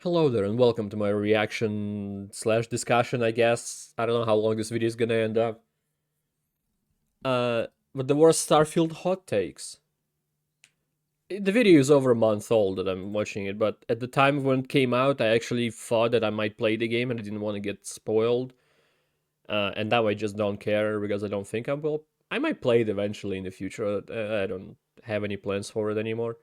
Hello there and welcome to my reaction slash discussion, I guess. I don't know how long this video is gonna end up. But the worst Starfield hot takes. The video is over a month old that I'm watching it, but at the time when it came out, I actually thought that I might play the game and I didn't want to get spoiled. And now I just don't care because I don't think I will. I might play it eventually in the future. I don't have any plans for it anymore.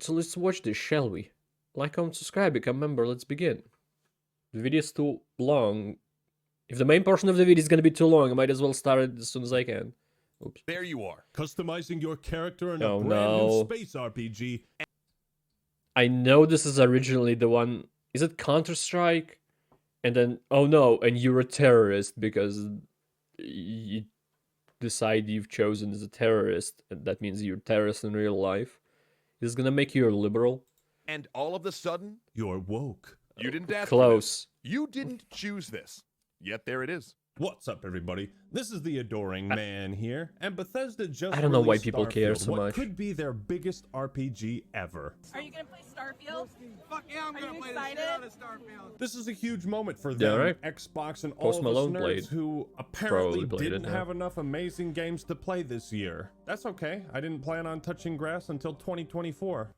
So let's watch this, shall we? Like, comment, subscribe, become a member, let's begin. The video is too long. If the main portion of the video is gonna be too long, I might as well start it as soon as I can. Oops. There you are, customizing your character in Oh, a brand no. new space RPG. I know this is originally the one... Is it Counter-Strike? And then, oh no, and you're a terrorist because you decide you've chosen as a terrorist, and that means you're a terrorist in real life. Is this gonna make you a liberal? And all of a sudden, you're woke. You didn't ask for Close. this. You didn't choose this. Yet there it is. What's up, everybody? This is the Adoring Man here, and Bethesda just I don't know why released people care Starfield, so what much. could be their biggest RPG ever. Are you gonna play Starfield? Fuck yeah, I'm gonna play the shit out of Starfield. This is a huge moment for Yeah, them, right. Xbox, and all Post of Malone us nerds played. who apparently Probably played it, didn't yeah. have enough amazing games to play this year. That's okay. I didn't plan on touching grass until 2024.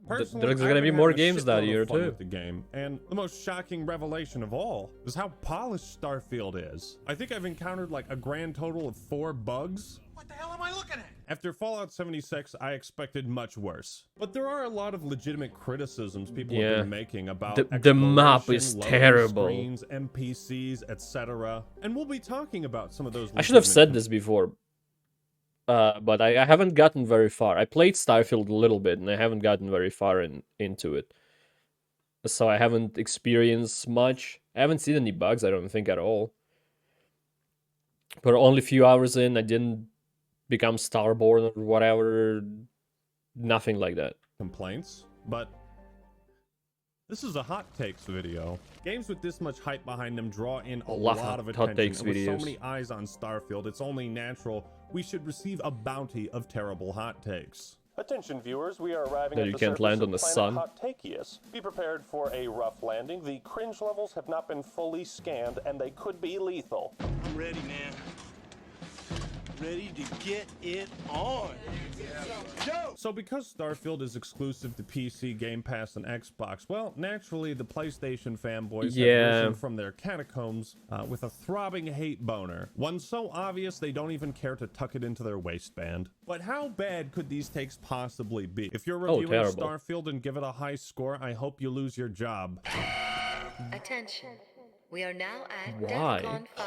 There's gonna be more games that year too. With the game, and the most shocking revelation of all is how polished Starfield is. I think I've encountered like a grand total of 4 bugs. What the hell am I looking at? After Fallout 76, I expected much worse. But there are a lot of legitimate criticisms people have been making about The map exploration, is loading terrible. screens, NPCs, etc. And we'll be talking about some of those. I should have said legitimate this before. But I haven't gotten very far. I played Starfield a little bit, and I haven't gotten very far into it. So I haven't experienced much. I haven't seen any bugs, I don't think, at all. But only a few hours in, I didn't become Starborn or whatever. Nothing like that. complaints, but this is a hot takes video. Games with this much hype behind them draw in a Love lot of hot attention. takes And with so videos. many eyes on Starfield, it's only natural we should receive a bounty of terrible hot takes. Attention viewers, we are arriving That at you the can't surface land of on the planet sun. Hot Takeus. Be prepared for a rough landing. The cringe levels have not been fully scanned and they could be lethal. I'm ready, man. Ready to get it on. Go! So because Starfield is exclusive to PC, Game Pass, and Xbox, well, naturally the PlayStation fanboys have risen from their catacombs with a throbbing hate boner. One so obvious they don't even care to tuck it into their waistband. But how bad could these takes possibly be? If you're reviewing terrible. Starfield and give it a high score, I hope you lose your job. Attention. We are now at Why? DEFCON 5.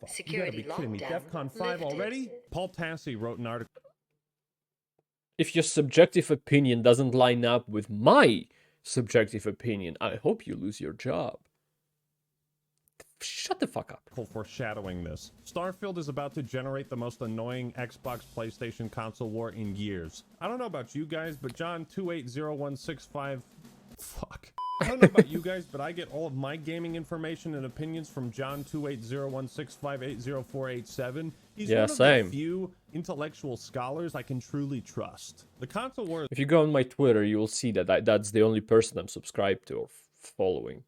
You gotta Security be kidding me, lockdown DEFCON 5 lifted. already? Paul Tassi wrote an article. If your subjective opinion doesn't line up with my subjective opinion, I hope you lose your job. Shut the fuck up. Foreshadowing this. Starfield is about to generate the most annoying Xbox PlayStation console war in years. I don't know about you guys, but John 280165 fuck. I don't know about you guys, but I get all of my gaming information and opinions from John 280165804887. He's Yeah, one of same. the few intellectual scholars I can truly trust. The console war If you go on my Twitter, you will see that that's the only person I'm subscribed to or following.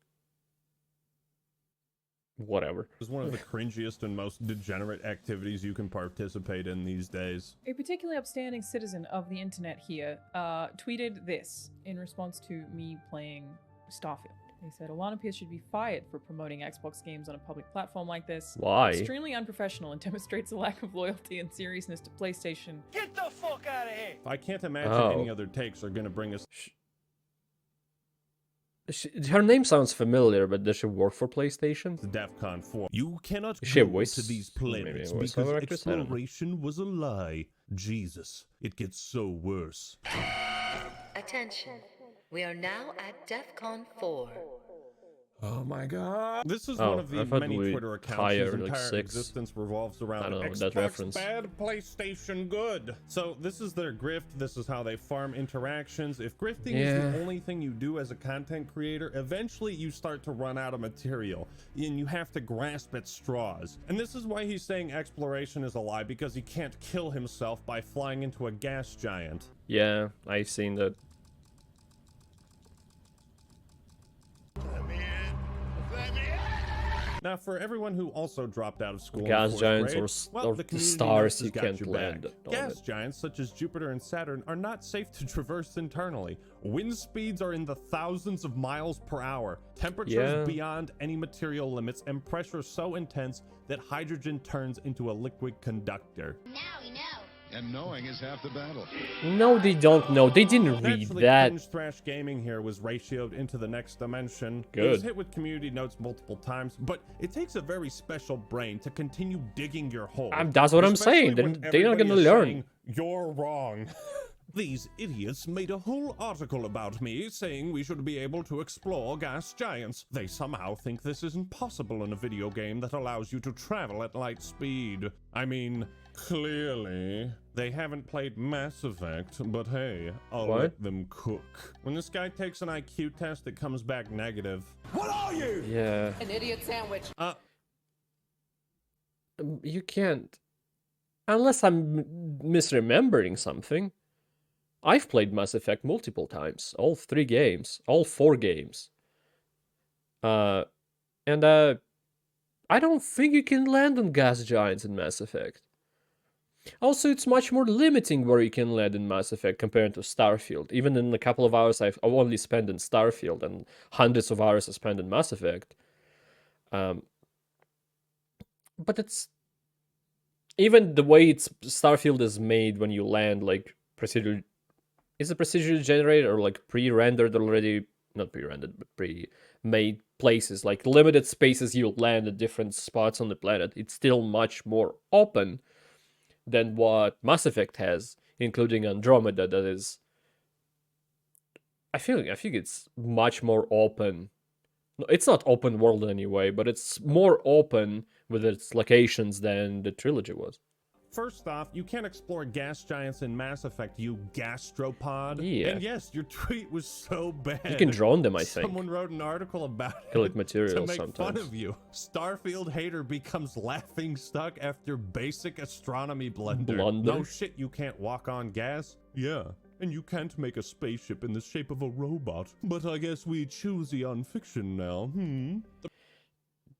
Whatever. is one of the cringiest and most degenerate activities you can participate in these days. A particularly upstanding citizen of the internet here tweeted this in response to me playing Starfield. He said, Alana Pierce should be fired for promoting Xbox games on a public platform like this. Why? Extremely unprofessional and demonstrates a lack of loyalty and seriousness to PlayStation. Get the fuck out of here! I can't imagine Oh. any other takes are gonna bring us. Her name sounds familiar, but does she work for PlayStation? to DEFCON 4. You cannot Is she a go voice- to these maybe a planets voice because over actress? I don't know. exploration was a lie. Jesus, it gets so worse. Attention. We are now at DEFCON 4. Oh my god. This is Oh, one of the I thought many we Twitter accounts higher, whose like entire 6. existence revolves I around don't know, that Xbox reference. bad, PlayStation good. So this is their grift. This is how they farm interactions. If grifting is the only thing you do as a content creator, eventually you start to run out of material and you have to grasp at straws. And this is why he's saying exploration is a lie, because he can't kill himself by flying into a gas giant. Yeah, I've seen that. Now, for everyone who also dropped out of school Gas in 4th giants grade, or the the community stars notes has you got can't your land back. on Gas it. giants such as Jupiter and Saturn are not safe to traverse internally. Wind speeds are in the thousands of miles per hour, temperatures beyond any material limits, and pressure so intense that hydrogen turns into a liquid conductor. Now we know. And knowing is half the battle. No, they don't know. They didn't read Naturally, that. Cringe Thrash Gaming here was ratioed into the next dimension. It Good. was hit with community notes multiple times, but it takes a very special brain to continue digging your hole. That's what I'm Especially saying. when They're not everybody gonna is learn. saying, "You're wrong." These idiots made a whole article about me saying we should be able to explore gas giants. They somehow think this isn't possible in a video game that allows you to travel at light speed. I mean, clearly, they haven't played Mass Effect, but hey, I'll let them cook. When this guy takes an IQ test, it comes back negative. What are you? Yeah. An idiot sandwich. You can't. Unless I'm misremembering something. I've played Mass Effect multiple times. All 3 games. All 4 games. I don't think you can land on gas giants in Mass Effect. Also, it's much more limiting where you can land in Mass Effect compared to Starfield. Even in the couple of hours I've only spent in Starfield and hundreds of hours I spent in Mass Effect. But it's... Even the way Starfield is made when you land, like, procedurally... Is it procedurally generated or, like, pre-rendered already? Not pre-rendered, but pre-made places. Like, limited spaces you land at different spots on the planet. It's still much more open than what Mass Effect has, including Andromeda, that is... I think it's much more open. No, it's not open world anyway, but it's more open with its locations than the trilogy was. First off, you can't explore gas giants in Mass Effect, you gastropod. Yeah. And yes, your tweet was so bad. You can drone them, I think. Someone wrote an article about Collect it materials to make sometimes. fun of you. Starfield hater becomes laughing stuck after basic astronomy blunder. No shit, you can't walk on gas? Yeah. And you can't make a spaceship in the shape of a robot. But I guess we choosy on fiction now,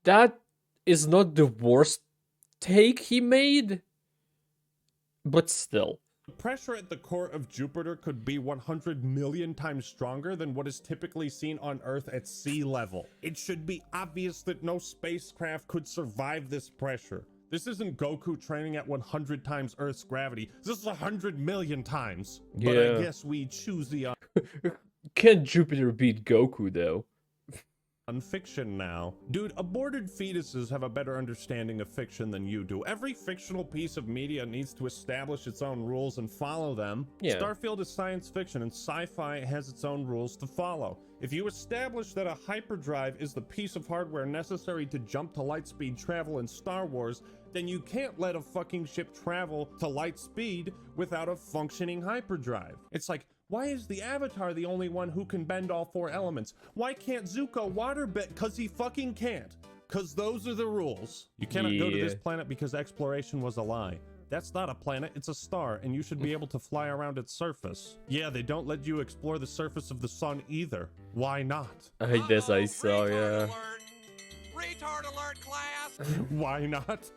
That is not the worst take he made, but still. The pressure at the core of Jupiter could be 100 million times stronger than what is typically seen on Earth at sea level. It should be obvious that no spacecraft could survive this pressure. This isn't Goku training at 100 times Earth's gravity. This is 100 million times. But I guess we choose the Can Jupiter beat Goku, though? on fiction now. Dude, aborted fetuses have a better understanding of fiction than you do. Every fictional piece of media needs to establish its own rules and follow them. Yeah. Starfield is science fiction and sci-fi has its own rules to follow. If you establish that a hyperdrive is the piece of hardware necessary to jump to lightspeed travel in Star Wars, then you can't let a fucking ship travel to light speed without a functioning hyperdrive. It's like, why is the Avatar the only one who can bend all 4 elements? Why can't Zuko water bend? Cause he fucking can't. Cause those are the rules. You cannot go to this planet because exploration was a lie. That's not a planet, it's a star, and you should be able to fly around its surface. Yeah, they don't let you explore the surface of the sun either. Why not? I guess I saw, yeah. Retard alert, class! Why not?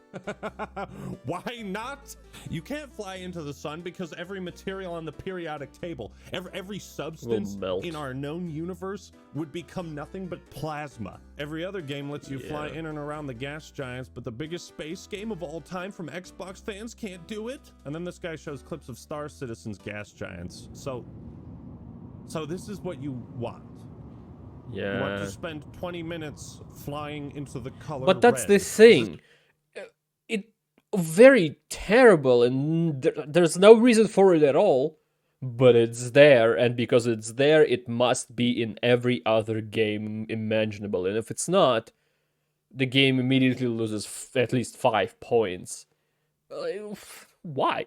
Why not? You can't fly into the sun because every material on the periodic table, every substance in our known universe would become nothing but plasma. Every other game lets you fly in and around the gas giants, but the biggest space game of all time from Xbox fans can't do it? And then this guy shows clips of Star Citizen's gas giants. So this is what you want. Yeah. You want to spend 20 minutes flying into the color But that's red. the thing. It very terrible, and there's no reason for it at all. but it's there, and because it's there, it must be in every other game imaginable. And if it's not, the game immediately loses at least 5 points. Why?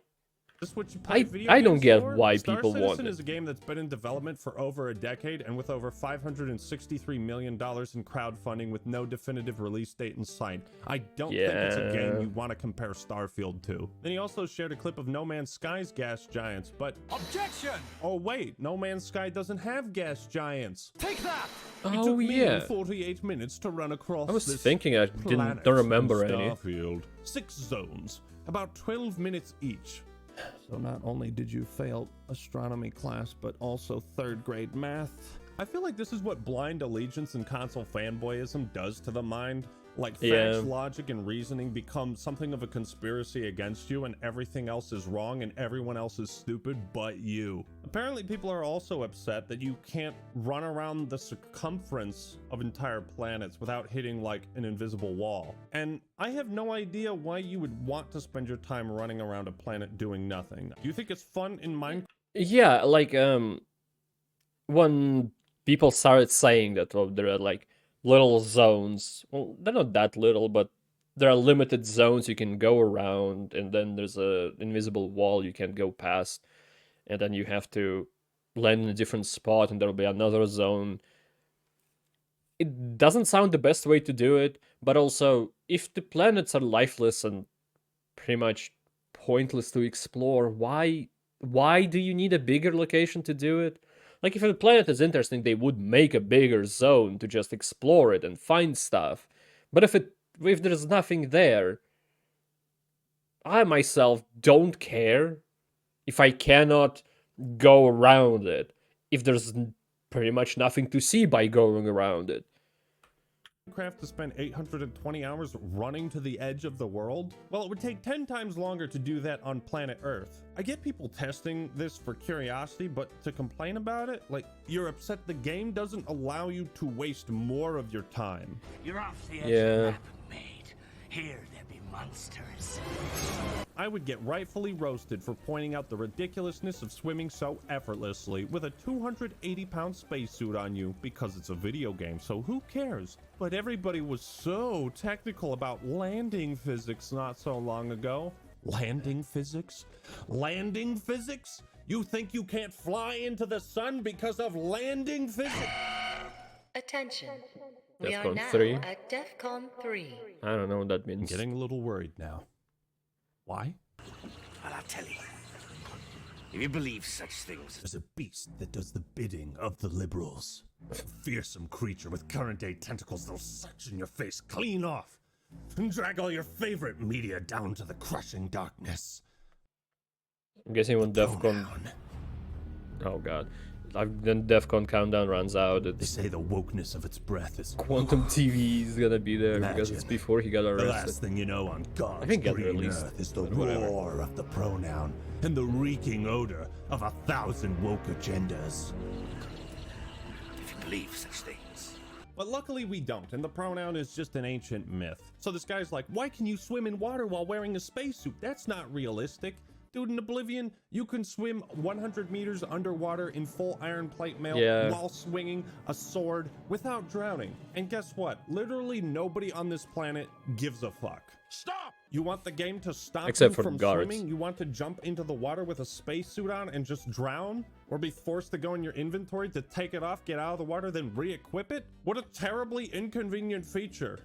Is this what you play video I don't games get for? why Star people want Citizen it. is a game that's been in development for over a decade and with over $563 million in crowdfunding with no definitive release date in sight. I don't think it's a game you want to compare Starfield to. Then he also shared a clip of No Man's Sky's gas giants, but... Objection! Oh wait, No Man's Sky doesn't have gas giants. Take that! It Oh took me yeah. 48 minutes to run across I was this thinking I planet don't remember in any. Starfield. 6 zones, about 12 minutes each. So not only did you fail astronomy class, but also 3rd grade math. I feel like this is what blind allegiance and console fanboyism does to the mind. Like facts, logic, and reasoning become something of a conspiracy against you, and everything else is wrong and everyone else is stupid but you. Apparently people are also upset that you can't run around the circumference of entire planets without hitting like an invisible wall. And I have no idea why you would want to spend your time running around a planet doing nothing. Do you think it's fun in Minecraft? Yeah, like when people started saying that, well, there are like little zones. Well, they're not that little, but there are limited zones you can go around, and then there's a invisible wall you can't go past, and then you have to land in a different spot, and there'll be another zone. It doesn't sound the best way to do it, but also, if the planets are lifeless and pretty much pointless to explore, why do you need a bigger location to do it? Like, if a planet is interesting, they would make a bigger zone to just explore it and find stuff. But if there's nothing there, I myself don't care if I cannot go around it, if there's pretty much nothing to see by going around it. Minecraft to spend 820 hours running to the edge of the world? Well, it would take 10 times longer to do that on planet Earth. I get people testing this for curiosity, but to complain about it, like, you're upset the game doesn't allow you to waste more of your time. You're off the edge Yeah. of the map, mate. Here there be monsters. I would get rightfully roasted for pointing out the ridiculousness of swimming so effortlessly with a 280-pound spacesuit on you because it's a video game, so who cares? But everybody was so technical about landing physics not so long ago. Landing physics? Landing physics? You think you can't fly into the sun because of landing physics? Attention. We are DEFCON now 3. at DEFCON 3. I don't know what that I'm means. getting a little worried now. Why? Well, I'll tell you. If you believe such things, There's a beast that does the bidding of the liberals. A fearsome creature with current-day tentacles that'll suction your face clean off and drag all your favorite media down to the crushing darkness. I'm guessing when DEFCON... Pronoun. Oh god. Then DEFCON countdown runs out, They it's say the wokeness of its breath is Quantum TV is gonna be there because it's Imagine. before he got the arrested. last thing you know on God's think it green released, earth is the but whatever. roar of the pronoun and the reeking odor of 1,000 woke agendas. if you believe such things. But luckily we don't, and the pronoun is just an ancient myth. So this guy's like, why can you swim in water while wearing a spacesuit? That's not realistic. Dude, in Oblivion, you can swim 100 meters underwater in full iron plate mail while swinging a sword without drowning. And guess what? Literally nobody on this planet gives a fuck. Stop! You want the game to stop Except you for from guards. swimming? You want to jump into the water with a spacesuit on and just drown? Or be forced to go in your inventory to take it off, get out of the water, then re-equip it? What a terribly inconvenient feature.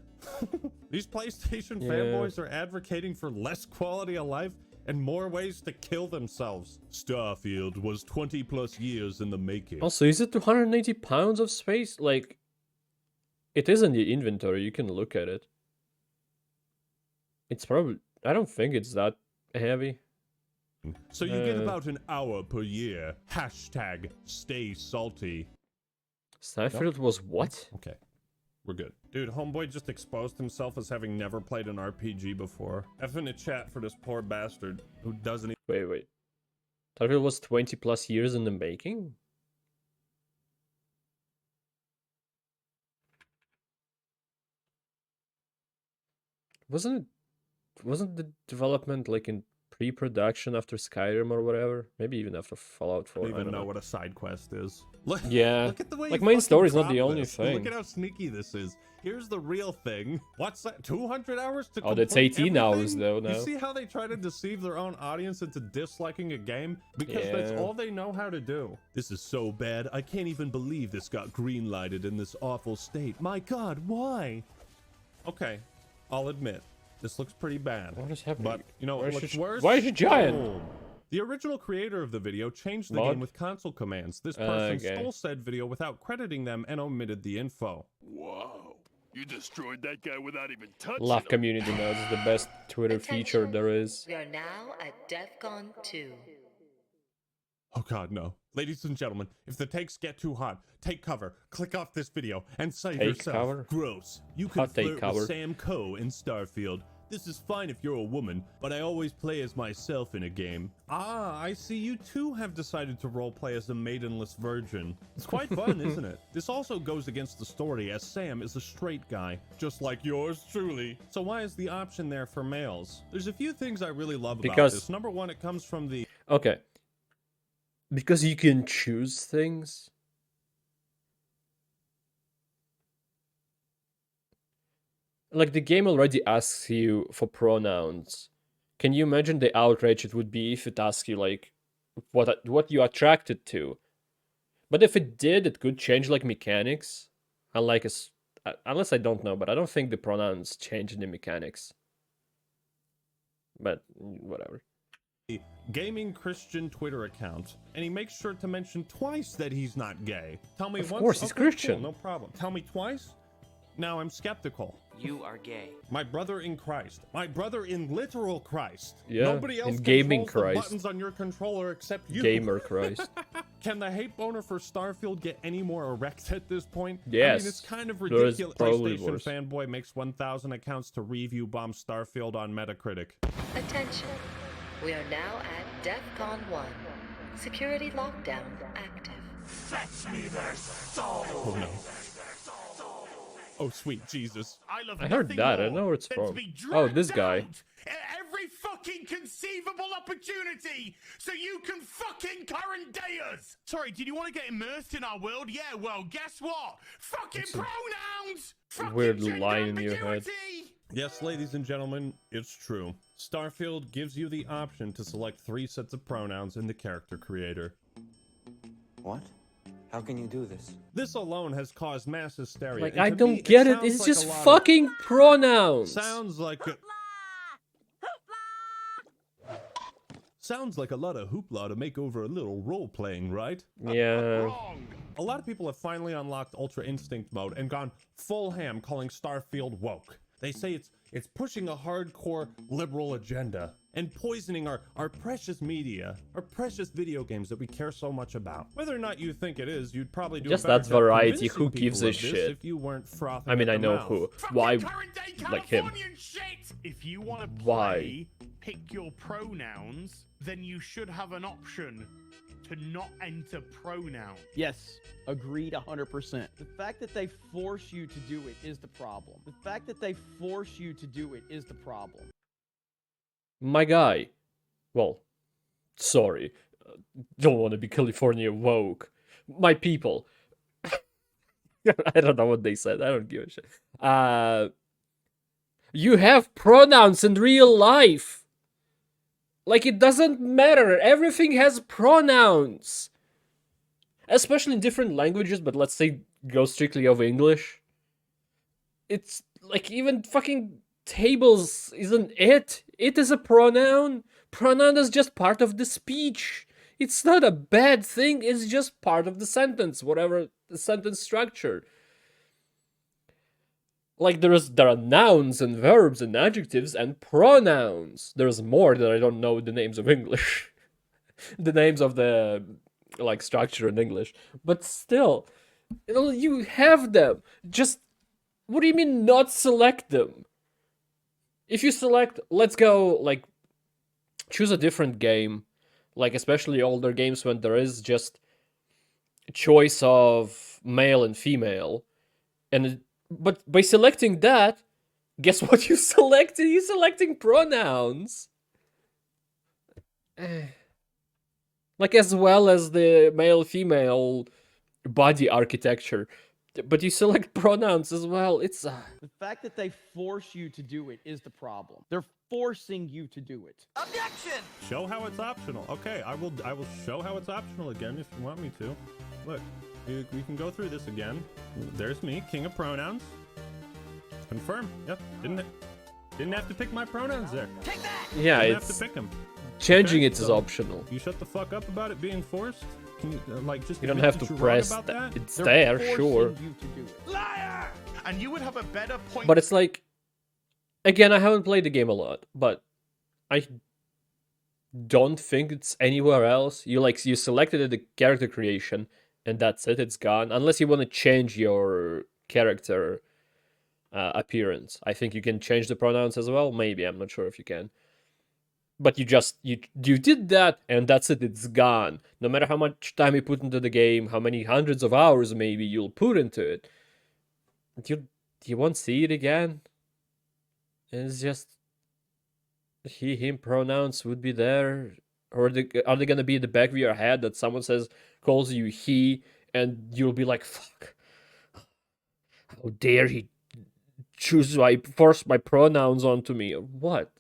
These PlayStation fanboys are advocating for less quality of life and more ways to kill themselves. Starfield was 20 plus years in the making. Also, is it 280 pounds of space? Like, it is in the inventory, you can look at it. It's probably... I don't think it's that heavy. So you get about an hour per year. Hashtag stay salty. Starfield was what? Okay, we're good. Dude, homeboy just exposed himself as having never played an RPG before. F in the chat for this poor bastard who doesn't Wait. Starfield was 20 plus years in the making? Wasn't the development like in pre-production after Skyrim or whatever. Maybe even after Fallout 4. I don't even know know. what a side quest is. Look, Yeah. look at the way Like, he main fucking story is not the cropped only this. thing. Look at how sneaky this is. Here's the real thing. What's that? 200 hours to Oh, that's complete 18 hours everything? though now. You see how they try to deceive their own audience into disliking a game? Because that's Yeah. all they know how to do. This is so bad. I can't even believe this got green-lighted in this awful state. My God, why? Okay, I'll admit. This looks pretty bad. What is happening? But, you know Why is what's she- worse? why is she giant? Boom. The original creator of the video changed the Mod? game with console commands. This person Okay. stole said video without crediting them and omitted the info. Wow. You destroyed that guy without even touching Love him. community notes is the best Twitter feature Attention. there is. We are now at DEFCON 2. Oh God, no. Ladies and gentlemen, if the takes get too hot, take cover, click off this video, and save Take yourself. cover? Gross. You can Hot take flirt cover. with Sam Coe in Starfield. This is fine if you're a woman, but I always play as myself in a game. Ah, I see you too have decided to roleplay as a maidenless virgin. It's quite fun, isn't it? This also goes against the story, as Sam is a straight guy, just like yours truly. So why is the option there for males? There's a few things I really love about Because- this. Number one, it comes from the Okay. Because you can choose things. Like, the game already asks you for pronouns. Can you imagine the outrage it would be if it asks you, like, what you attracted to? But if it did, it could change, like, mechanics. Unlike unless I don't know, but I don't think the pronouns change the mechanics. But, whatever. Gaming Christian Twitter account, and he makes sure to mention twice that he's not gay. Tell me Of once. course, he's okay, cool, Christian. no problem. Tell me twice. Now I'm skeptical. You are gay. My brother in Christ. My brother in literal Christ. Yeah, Nobody else in gaming controls the Christ. buttons on your controller except you. Gamer Christ. Can the hate boner for Starfield get any more erect at this point? I Yes, mean, it's kind of there is ridiculous. probably PlayStation worse. fanboy makes 1,000 accounts to review bomb Starfield on Metacritic. Attention. We are now at DEFCON 1. Security lockdown active. Oh no. Oh sweet Jesus. I love I heard nothing that. I don't more know where it's than from. to be Oh, this dragged guy. out at every fucking conceivable opportunity so you can fucking current day us. Sorry, did you want to get immersed in our world? Yeah, well, guess what? Fucking It's a pronouns! Fucking weird gender line in your head. ambiguity! Yes, ladies and gentlemen, it's true. Starfield gives you the option to select 3 sets of pronouns in the character creator. What? How can you do this? This alone has caused mass hysteria. Like, and I to don't me, get it. sounds It's like just a lot of- fucking pronouns. Sounds like sounds like a lot of hoopla to make over a little role-playing, right? Yeah. Wrong! A lot of people have finally unlocked Ultra Instinct mode and gone full ham calling Starfield woke. They say it's pushing a hardcore liberal agenda and poisoning our precious media, our precious video games that we care so much about. Whether or not you think it is, you'd probably do Just a better that job variety, convincing who gives people a of this shit? If you weren't frothing I mean, at I the know mouth. who. Fucking Why? current day Like him. Californian shit! If you want to Why? play, pick your pronouns, then you should have an option to not enter pronoun. Yes, agreed 100%. The fact that they force you to do it is the problem. The fact that they force you to do it is the problem. My guy. Well, sorry. Don't want to be California woke. My people. I don't know what they said. I don't give a shit. You have pronouns in real life. Like, it doesn't matter. Everything has pronouns. Especially in different languages, but let's say go strictly over English. It's like even fucking tables isn't it. It is a pronoun. Pronoun is just part of the speech. It's not a bad thing. It's just part of the sentence, whatever the sentence structure. Like, there are nouns and verbs and adjectives and pronouns. There's more that I don't know the names of English. The names of the, like, structure in English. But still, you have them. Just, what do you mean not select them? If you select, let's go, like, choose a different game. Like, especially older games when there is just choice of male and female. But by selecting that, guess what you selected? You're selecting pronouns. like as well as the male-female body architecture. But you select pronouns as well. It's The fact that they force you to do it is the problem. They're forcing you to do it. Objection! Show how it's optional. Okay, I will show how it's optional again if you want me to. Look, we can go through this again. There's me, king of pronouns. Confirm. Yep. Didn't have to pick my pronouns there. Take that! Yeah, Didn't it's have to pick them. changing Okay, it is so optional. You shut the fuck up about it being forced? Can you, just You don't admit have to that you're wrong press about that. that? It's They're there, sure. forcing you to do it. Liar! And you would have a better point. But it's like, again, I haven't played the game a lot, but I don't think it's anywhere else. You selected it, the character creation, and that's it. It's gone. Unless you want to change your character appearance. I think you can change the pronouns as well. Maybe, I'm not sure if you can. But you did that, and that's it. It's gone. No matter how much time you put into the game, how many hundreds of hours maybe you'll put into it, you won't see it again. It's just he, him pronouns would be there, or are they gonna be in the back of your head that someone calls you he, and you'll be like, fuck, how dare he force my pronouns onto me, or what?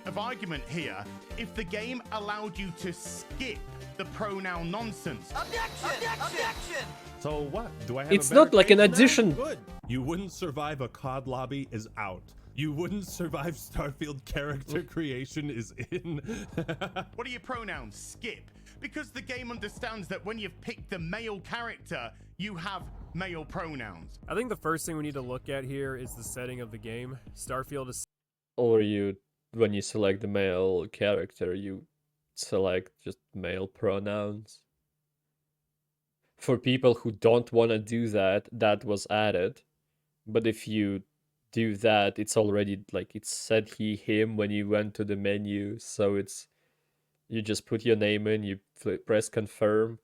Of argument here, if the game allowed you to skip the pronoun nonsense. Objection! So what? Do I have It's a better not like an case now? addition. Good. You wouldn't survive a COD lobby is out. You wouldn't survive Starfield character creation is in. What are your pronouns? Skip. Because the game understands that when you've picked the male character, you have male pronouns. I think the first thing we need to look at here is the setting of the game. Starfield is... Or when you select the male character, you select just male pronouns. For people who don't want to do that, that was added. But if you do that, it's already like it said he, him when you went to the menu. So you just put your name in, you press confirm,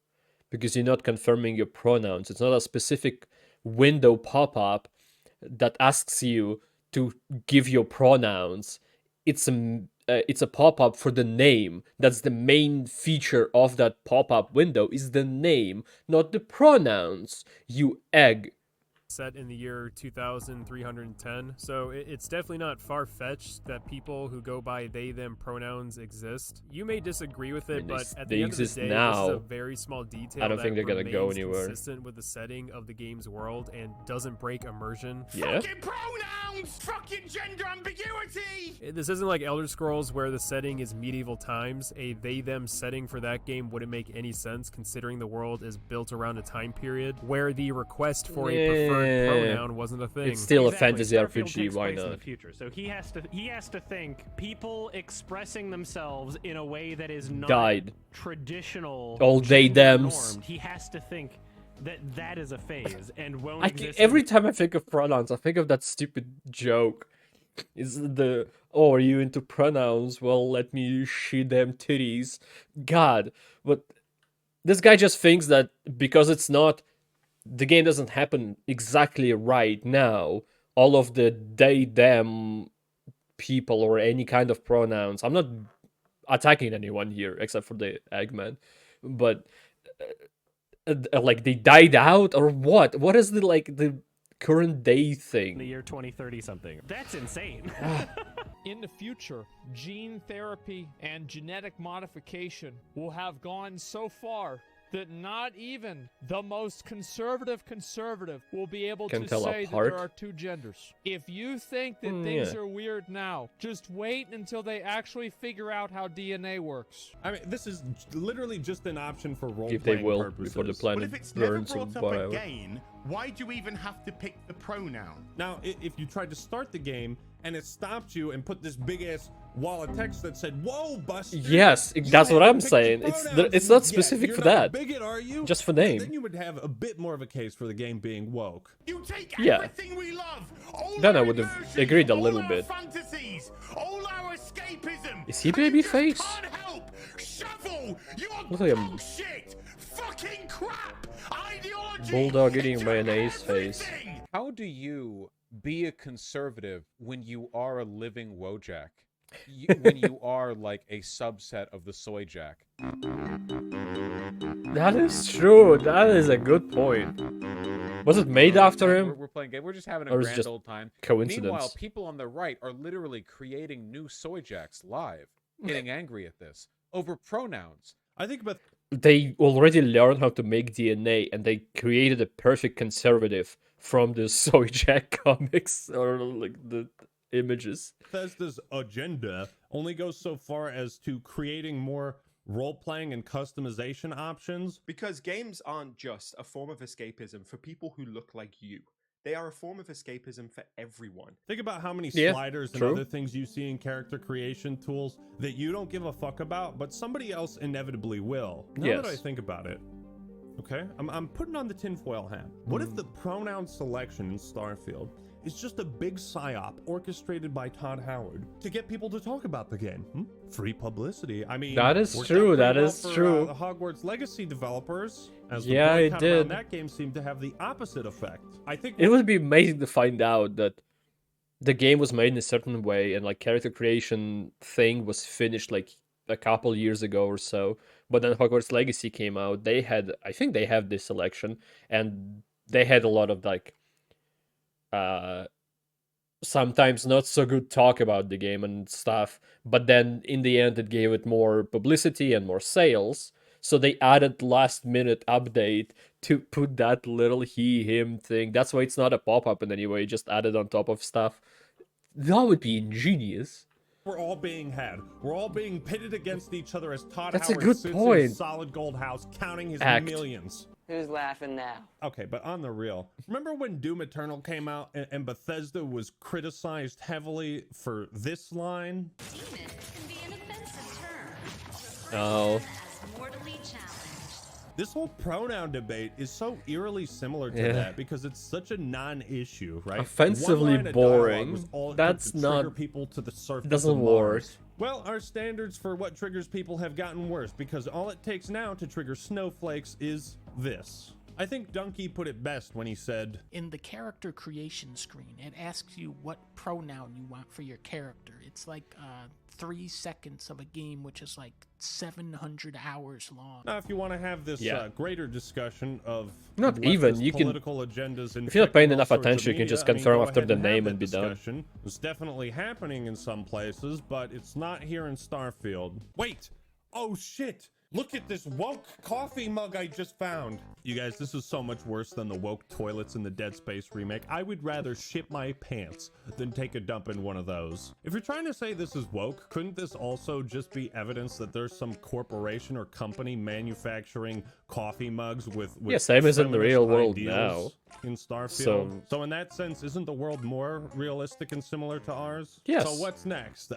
because you're not confirming your pronouns. It's not a specific window pop-up that asks you to give your pronouns. It's a pop-up for the name. That's the main feature of that pop-up window, is the name, not the pronouns, you egg. set in the year 2310, so it's definitely not far-fetched that people who go by they them pronouns exist. You may disagree with it, but at the end of the day, this is a very small detail. I don't think they're gonna go anywhere. Consistent with the setting of the game's world and doesn't break immersion. Yeah. Fucking pronouns! Fucking gender ambiguity! This isn't like Elder Scrolls where the setting is medieval times. A they-them setting for that game wouldn't make any sense considering the world is built around a time period where the request for a preferred pronoun wasn't a thing. It's still Exactly. a fantasy Starfield RPG, takes why place in not? the future, so he has to think people expressing themselves in a way that is not Died. traditional. All they thems. normed. He has to think that is a phase and won't exist. Every time I think of pronouns, I think of that stupid joke. Is are you into pronouns? Well, let me she them titties. God, but this guy just thinks that because it's not, the game doesn't happen exactly right now, all of the they them people or any kind of pronouns. I'm not attacking anyone here except for the Eggman, but like they died out or what? What is the current day thing? In the year 2030 something. That's insane. In the future, gene therapy and genetic modification will have gone so far that not even the most conservative will be able to say that there are two genders. If you think that things are weird now, just wait until they actually figure out how DNA works. I mean, this is literally just an option for role-playing If they will, purposes. before the But planet if it's never burns or brought up whatever. again, why do you even have to pick the pronoun? Now, if you tried to start the game and it stopped you and put this big-ass wall of text that said, "Whoa, Buster!" Yes, that's what I'm saying. It's not specific you're for not that. a bigot, are you? Just for name. Then you would have a bit more of a case for the game being woke. You take Yeah. everything we love, all Then I our would have emotions, agreed a all little our bit. fantasies, all our escapism. Is he and you just babyface? can't help. Shovel, you're Looks like a bullshit. Fucking crap. Ideology. bulldog eating it's mayonnaise face. How do you be a conservative when you are a living Wojak? when you are like a subset of the soy jack. That is true. That is a good point. Was it made after him? We're playing game. We're just having a Or is it grand just old time. coincidence? Meanwhile, people on the right are literally creating new soy jacks live, getting angry at this over pronouns. I think about They already learned how to make DNA, and they created a perfect conservative from the Soy Jack comics or like the images. Bethesda's agenda only goes so far as to creating more role-playing and customization options. Because games aren't just a form of escapism for people who look like you. They are a form of escapism for everyone. Think about how many Yeah, sliders and true. other things you see in character creation tools that you don't give a fuck about, but somebody else inevitably will. Now that I Yes. think about it, okay, I'm putting on the tinfoil hat. What if the pronoun selection in Starfield is just a big psyop orchestrated by Todd Howard to get people to talk about the game? Free publicity. I mean, That is worked true, out pretty that well is for, true. the Hogwarts Legacy developers, as Yeah, the it boycott around did. that game seemed to have the opposite effect. I think It would be amazing to find out that the game was made in a certain way and like character creation thing was finished like a couple years ago or so. But then Hogwarts Legacy came out. I think they have this selection, and they had a lot of like sometimes not so good talk about the game and stuff, but then in the end it gave it more publicity and more sales. So they added last minute update to put that little he him thing. That's why it's not a pop-up in any way, just added on top of stuff. That would be ingenious. we're all being had. We're all being pitted against each other as Todd That's a Howard good sits point. in his solid gold house counting his Act. millions. Who's laughing now? Okay, but on the real, remember when Doom Eternal came out and Bethesda was criticized heavily for this line? Demon can be an offensive term. Oh. As mortally challenged. This whole pronoun debate is so eerily similar to Yeah. that because it's such a non-issue, right? Offensively One line of dialogue boring. was all it took That's to trigger not- people to the surface. doesn't of work. Mars. Well, our standards for what triggers people have gotten worse because all it takes now to trigger snowflakes is this. I think Dunkey put it best when he said, In the character creation screen, it asks you what pronoun you want for your character. It's like 3 seconds of a game, which is like 700 hours long. now if you want to have this Yeah. greater discussion of Not even, leftist you can- political agendas if you're not paying infecting all enough sorts of attention, you can media, just I mean, confirm go after ahead the have name that and be done. discussion. It's definitely happening in some places, but it's not here in Starfield. Wait! Oh shit! Look at this woke coffee mug I just found. You guys, this is so much worse than the woke toilets in the Dead Space remake. I would rather shit my pants than take a dump in one of those. If you're trying to say this is woke, couldn't this also just be evidence that there's some corporation or company manufacturing coffee mugs with Yeah, same as in the feminist real world ideals now. in Starfield? So- So in that sense, isn't the world more realistic and similar to ours? Yes. So what's next?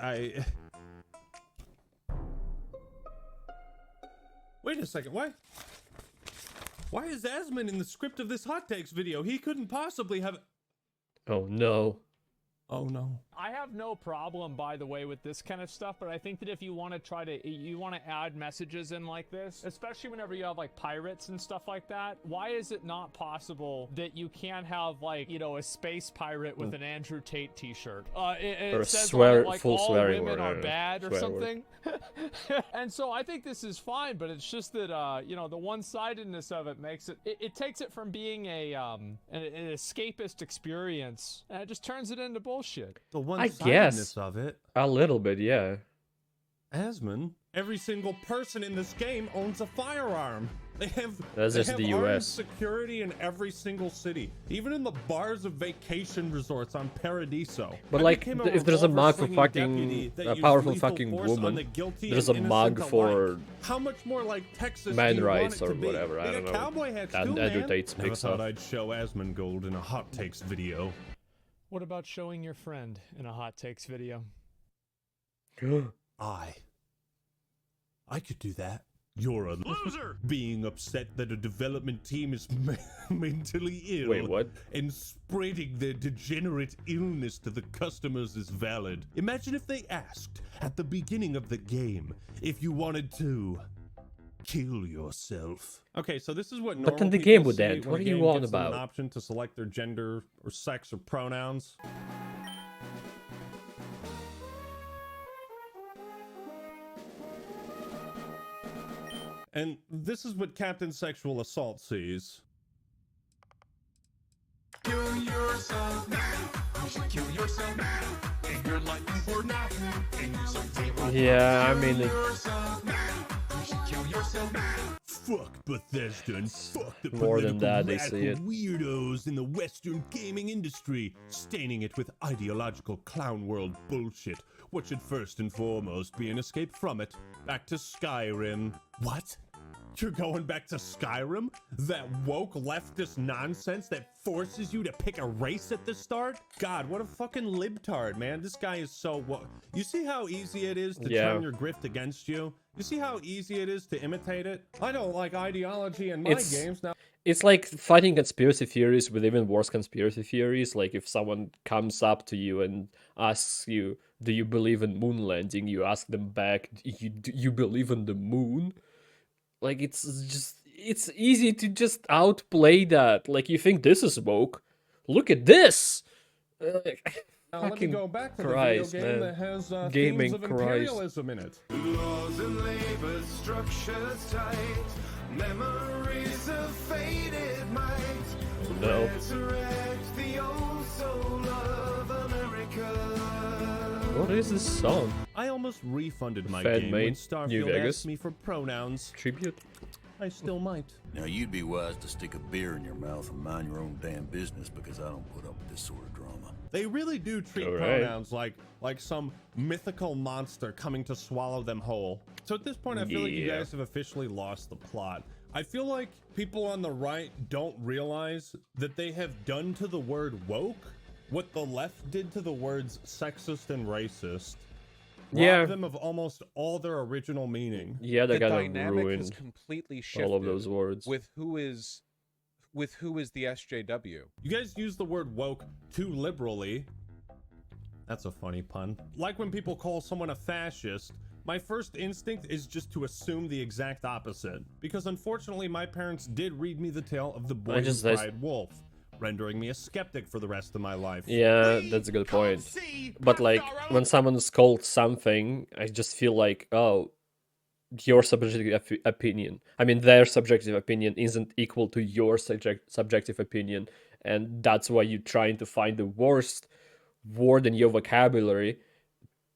Wait a second, why is Asmund in the script of this hot takes video? He couldn't possibly have... Oh no. Oh no. I have no problem, by the way, with this kind of stuff, but I think that if you want to add messages in like this, especially whenever you have like pirates and stuff like that, why is it not possible that you can't have like, you know, a space pirate with an Andrew Tate t-shirt? It Or a says swear- on it, like, full all swearing women word, are bad or swear something. And so I think this is fine, but it's just that, you know, the one-sidedness of it makes it takes it from being an escapist experience, and it just turns it into bullshit. The I one-sidedness guess. of it. A little bit, yeah. Asmund, every single person in this game owns a firearm. They have That's just the armed US. security in every single city, even in the bars of vacation resorts on Paradiso. But I like, became a if there's a mug for revolver-swinging deputy fucking that a used powerful lethal fucking force on woman, the guilty there's and a innocent mug alike. for How much more like Texas man do you want rights it or to be? whatever. They I got don't know. cowboy hats That too, Andrew man. Tate Never speaks thought of. I'd show Asmongold in a hot takes video. What about showing your friend in a hot takes video? I could do that. You're a loser! Being upset that a development team is mentally ill. Wait, what? And spreading their degenerate illness to the customers is valid. Imagine if they asked at the beginning of the game if you wanted to kill yourself. Okay, so this is what normal But then the people game would see end. when What a are you game on gives them about? An option to select their gender or sex or pronouns. And this is what Captain Sexual Assault sees. Kill yourself now. You should kill yourself now. In your life for now. Yeah, I mean, Fuck Bethesda and fuck the more than political that, they see it. weirdos in the Western gaming industry, staining it with ideological clown world bullshit. What should first and foremost be an escape from it? Back to Skyrim. What? You're going back to Skyrim? That woke leftist nonsense that forces you to pick a race at the start? God, what a fucking libtard, man. This guy is so woke. You see how easy it is to turn your grift against you? You see how easy it is to imitate it? I don't like ideology in my games now. It's like fighting conspiracy theories with even worse conspiracy theories. Like if someone comes up to you and asks you, do you believe in moon landing? You ask them back, do you believe in the moon? Like, it's easy to just outplay that. Like, you think this is woke? Look at this! Now let me go back to the video game that has themes of imperialism in it. Laws and labor structures tight. Memories of faded might. No. Resurrect the old soul of America. What is this song? I almost refunded my Fan game made when New Starfield Vegas. asked me for pronouns. Tribute? I still might. Now, you'd be wise to stick a beer in your mouth and mind your own damn business, because I don't put up with this sort of drama. They really do treat All right. pronouns like some mythical monster coming to swallow them whole. So at this point, I feel like you Yeah. guys have officially lost the plot. I feel like people on the right don't realize that they have done to the word woke what the left did to the words sexist and racist. Yeah. Robbed them of almost all their original meaning. Yeah, they The got dynamic has ruined completely shifted all of those words. with who is the SJW. You guys use the word woke too liberally. That's a funny pun. Like when people call someone a fascist, my first instinct is just to assume the exact opposite. Because unfortunately, my parents did read me the tale of the boy who cried wolf, rendering me a skeptic for the rest of my life. Yeah, that's a good point. But like, when someone's called something, I just feel like, oh, your subjective opinion. I mean, their subjective opinion isn't equal to your subjective opinion, and that's why you're trying to find the worst word in your vocabulary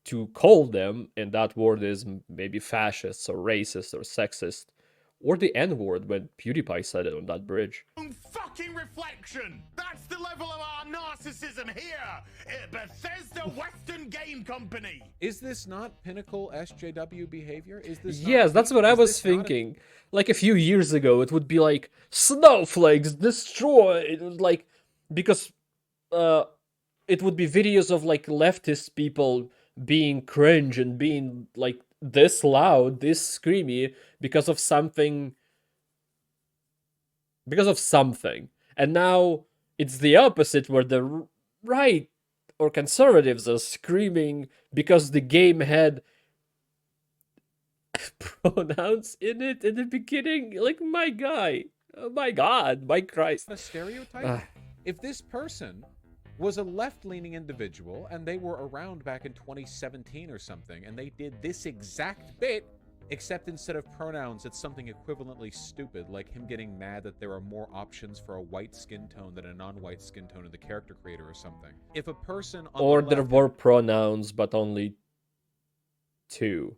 to call them, and that word is maybe fascist or racist or sexist, or the N-word when PewDiePie said it on that bridge. Fucking reflection! That's the level of our narcissism here at Bethesda Western Game Company! Is this not pinnacle SJW behavior? Is this Yes, that's what I was thinking. Like a few years ago, it would be like, snowflakes destroyed! Like, because it would be videos of like leftist people being cringe and being like this loud, this screamy because of something. And now it's the opposite, where the right or conservatives are screaming because the game had pronouns in it in the beginning. Like, my guy, oh my god, my Christ. A stereotype? If this person was a left-leaning individual and they were around back in 2017 or something, and they did this exact bit, except instead of pronouns, it's something equivalently stupid, like him getting mad that there are more options for a white skin tone than a non-white skin tone in the character creator or something. If a person on Or the there left, were pronouns, but only 2.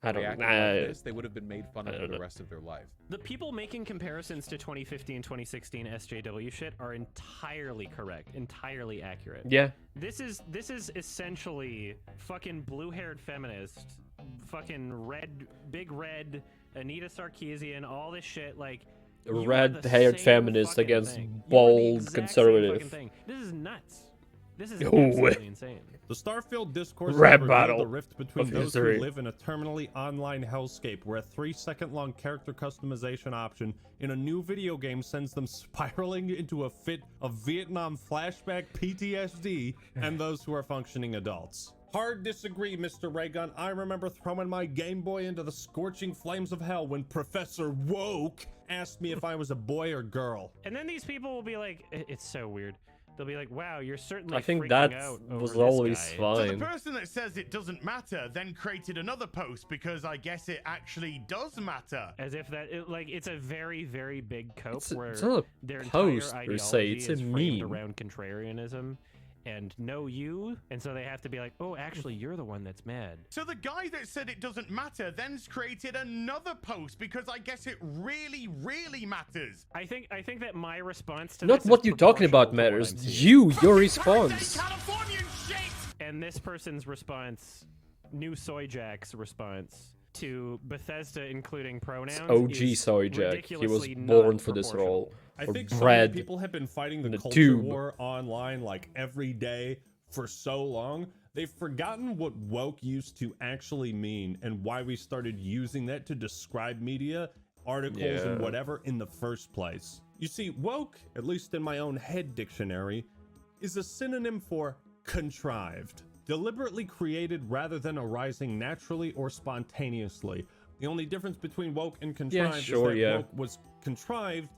I don't reacted know. like this, they would have been made fun of for the rest of their life. The people making comparisons to 2015, 2016 SJW shit are entirely correct, entirely accurate. Yeah. This is essentially fucking blue-haired feminist, fucking big red, Anita Sarkeesian, all this shit, like, Red-haired feminist against thing. bold conservative. This is nuts. This is Oh, absolutely insane. The Starfield discourse Rap has revealed battle the rift between of those history. who live in a terminally online hellscape where a 3-second-long character customization option in a new video game sends them spiraling into a fit of Vietnam flashback PTSD, and those who are functioning adults. Hard disagree, Mr. Raygun. I remember throwing my Game Boy into the scorching flames of hell when Professor Woke asked me if I was a boy or girl. And then these people will be like, it's so weird. They'll be like, "Wow, you're certainly." I think freaking that out was over this always guy." So the fine. person that says it doesn't matter then created another post because I guess it actually does matter. As if that, it's a very, very big cope It's where not a their post entire per se, ideology it's a is framed meme. around contrarianism and no you, and so they have to be like, "Oh, actually, you're the one that's mad." So the guy that said it doesn't matter then's created another post because I guess it really, really matters. I think that my response to Not this what is you're talking about proportional to what matters. I'm seeing. Your response. Californian shit! And this person's response, New Soy Jack's response to Bethesda including pronouns, OG is Soy Jack. He was ridiculously born not for this proportional. role. I Or think so many bred people have been fighting in the the culture tube. war online like every day for so long. They've forgotten what woke used to actually mean and why we started using that to describe media, articles, and Yeah. whatever in the first place. You see, woke, at least in my own head dictionary, is a synonym for contrived, deliberately created rather than arising naturally or spontaneously. The only difference between woke and contrived sure, is that yeah. woke was contrived,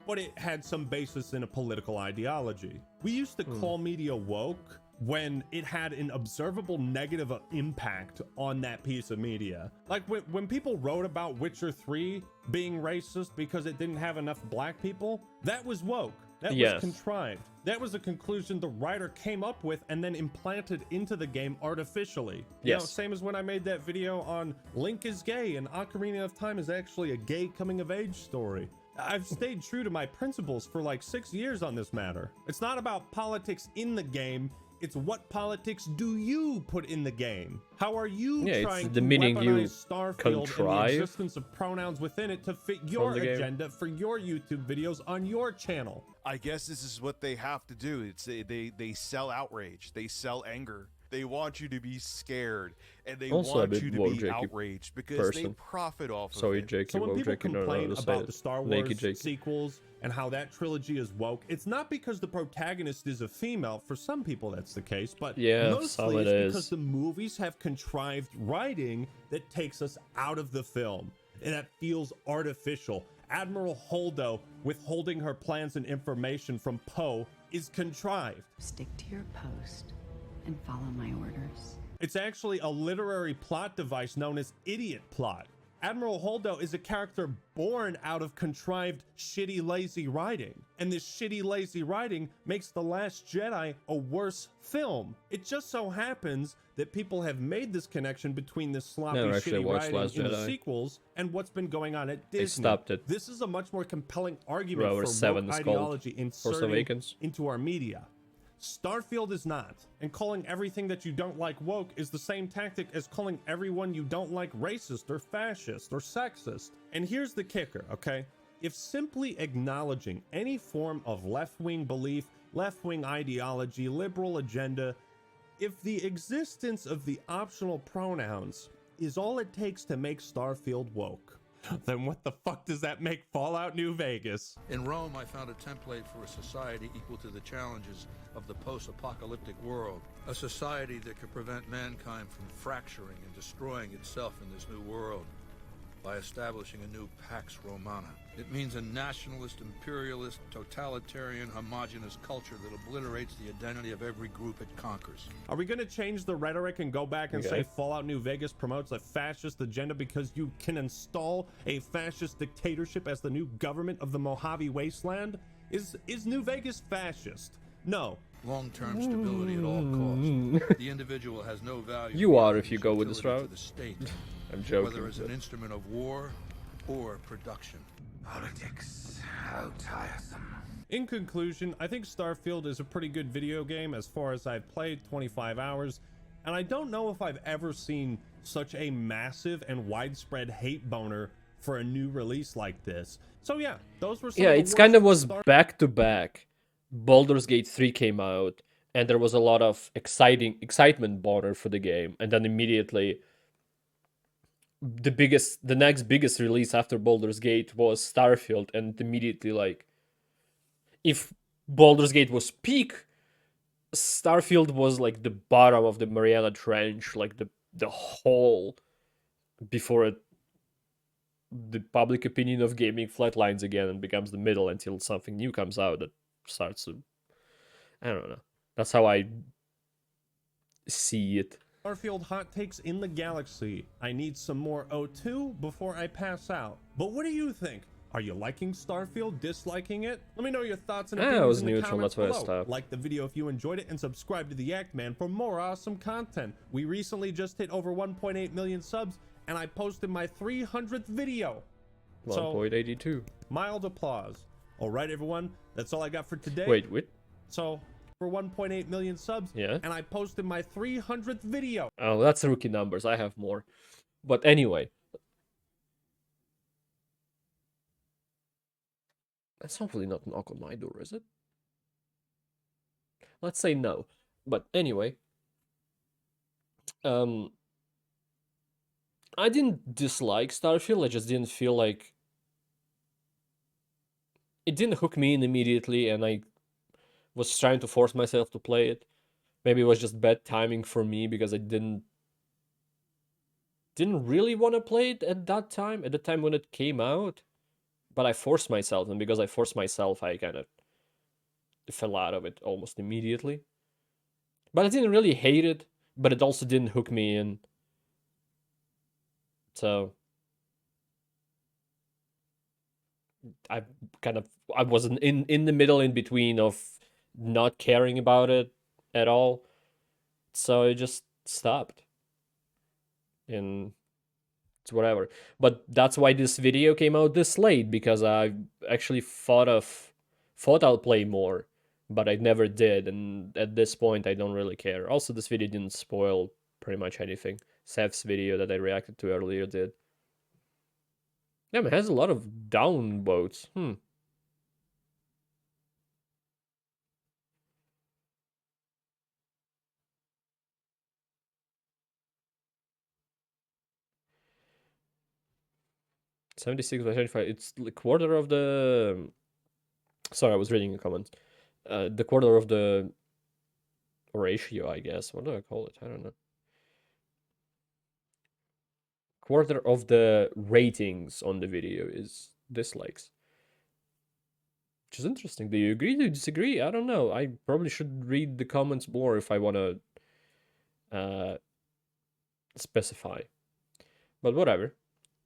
but it had some basis in a political ideology. We used to call media woke when it had an observable negative impact on that piece of media. Like when people wrote about Witcher 3 being racist because it didn't have enough black people, that was woke. That was Yes. contrived. That was a conclusion the writer came up with and then implanted into the game artificially. You know, Yes. same as when I made that video on Link is gay and Ocarina of Time is actually a gay coming of age story. I've stayed true to my principles for like 6 years on this matter. It's not about politics in the game. It's what politics do you put in the game? How are you Yeah, it's trying the to meaning you weaponize Starfield and the contrive existence of pronouns within it to fit your the game. agenda for your YouTube videos on your channel? I guess this is what they have to do. It's they sell outrage. They sell anger. They want you to be scared, and they Also a want bit you to woke be jakey outraged because they person. profit off Sorry, of it. Jakey, So when woke people Jakey, no, complain no, say about it. the Star Naked Wars Jakey. sequels and how that trilogy is woke, it's not because the protagonist is a female. For some people that's the case, but Yeah, mostly some it's it is. because the movies have contrived writing that takes us out of the film and that feels artificial. Admiral Holdo withholding her plans and information from Poe is contrived. Stick to your post and follow my orders. It's actually a literary plot device known as idiot plot. Admiral Holdo is a character born out of contrived, shitty, lazy writing. And this shitty, lazy writing makes The Last Jedi a worse film. It just so happens that people have made this connection between this sloppy, Never actually shitty watched writing Last in the Jedi. sequels and what's been going on at Disney. stopped it. This is a much more compelling argument Rower for 7 woke is called ideology Force inserting Awakens. into our media. Starfield is not, and calling everything that you don't like woke is the same tactic as calling everyone you don't like racist or fascist or sexist. And here's the kicker, okay? If simply acknowledging any form of left-wing belief, left-wing ideology, liberal agenda, if the existence of the optional pronouns is all it takes to make Starfield woke, then what the fuck does that make Fallout New Vegas? In Rome, I found a template for a society equal to the challenges of the post-apocalyptic world. A society that could prevent mankind from fracturing and destroying itself in this new world by establishing a new Pax Romana. It means a nationalist, imperialist, totalitarian, homogenous culture that obliterates the identity of every group it conquers. Are we going to change the rhetoric and go back and Okay. say Fallout New Vegas promotes a fascist agenda because you can install a fascist dictatorship as the new government of the Mojave Wasteland? Is New Vegas fascist? No. Long-term stability at all costs. The individual has no value. You are if beyond you his go with this utility route. to the state, I'm joking. whether as but- an instrument of war or production. Politics, how tiresome. In conclusion, I think Starfield is a pretty good video game as far as I've played, 25 hours, and I don't know if I've ever seen such a massive and widespread hate boner for a new release like this. So yeah, those were some Yeah, of the it's kind of worst was back to back. Baldur's Gate 3 came out, and there was a lot of excitement boner for the game, and then immediately the next biggest release after Baldur's Gate was Starfield, and immediately like, if Baldur's Gate was peak, Starfield was like the bottom of the Mariana Trench, like the hole before the public opinion of gaming flatlines again and becomes the middle until something new comes out that starts to I don't know. That's how I see it. Starfield hot takes in the galaxy. I need some more O2 before I pass out. But what do you think? Are you liking Starfield, disliking it? Let me know your thoughts and opinions I was in the neutral, comments that's why I below. stopped. Like the video if you enjoyed it, and subscribe to the Yak Man for more awesome content. We recently just hit over 1.8 million subs, and I posted my 300th video. 1.82. Mild applause. All right, everyone, that's all I got for today. Wait. So, for 1.8 million subs, yeah, and I posted my 300th video. Oh, that's rookie numbers. I have more. But anyway. That's hopefully not knock on my door, is it? Let's say no. But anyway. I didn't dislike Starfield, I just didn't feel like... It didn't hook me in immediately, and I was trying to force myself to play it. Maybe it was just bad timing for me, because I didn't really want to play it at the time when it came out. But I forced myself, and because I forced myself, I kind of fell out of it almost immediately. But I didn't really hate it, but it also didn't hook me in. So I was in the middle, in between of not caring about it at all. So I just stopped. And it's whatever. But that's why this video came out this late, because I actually thought I'll play more, but I never did, and at this point I don't really care. Also, this video didn't spoil pretty much anything. Seth's video that I reacted to earlier did. Yeah, it has a lot of downvotes. 76 by 35. It's the quarter of the... Sorry, I was reading the comments. The quarter of the ratio, I guess. What do I call it? I don't know. Quarter of the ratings on the video is dislikes. Which is interesting. Do you agree? Do you disagree? I don't know. I probably should read the comments more if I want to specify. But whatever.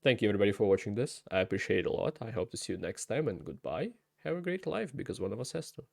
Thank you everybody for watching this. I appreciate it a lot. I hope to see you next time, and goodbye. Have a great life, because one of us has to.